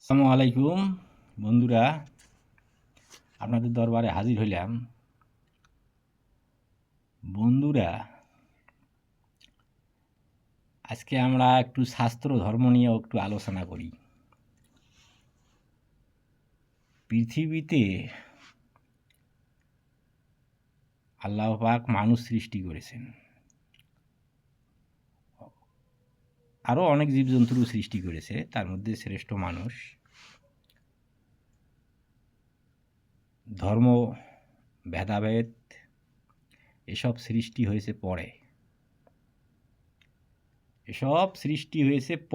আসসালামু আলাইকুম বন্ধুরা, আপনাদের দরবারে হাজির হইলাম। বন্ধুরা, আজকে আমরা একটু শাস্ত্র ধর্ম নিয়েও একটু আলোচনা করি। পৃথিবীতে আল্লাহ পাক মানুষ সৃষ্টি করেছেন, আরও অনেক জীবজন্তুরও সৃষ্টি করেছে, তার মধ্যে শ্রেষ্ঠ মানুষ। ধর্ম ভেদাভেদ এসব সৃষ্টি হয়েছে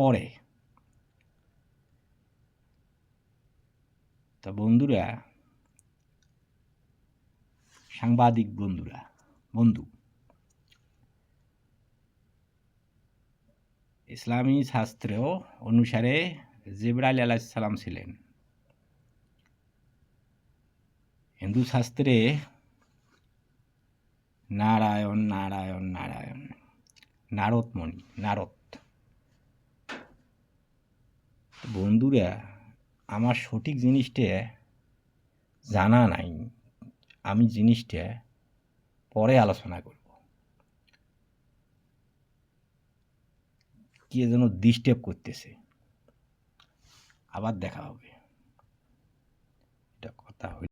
পরে, তা বন্ধুরা, সাংবাদিক বন্ধু, ইসলামী শাস্ত্র অনুসারে জিবরাইল আলাইহিস সালাম ছিলেন। হিন্দু শাস্ত্রে নারায়ণ নারায়ণ নারায়ণ, নারদ। বন্ধুরা, আমার সঠিক জিনিসটা জানা নাই, আমি জিনিসটা পরে আলোচনা করব। কে যেন ডিস্টার্ব করতেছে, আবার দেখা হবে। এটা কথা হইল।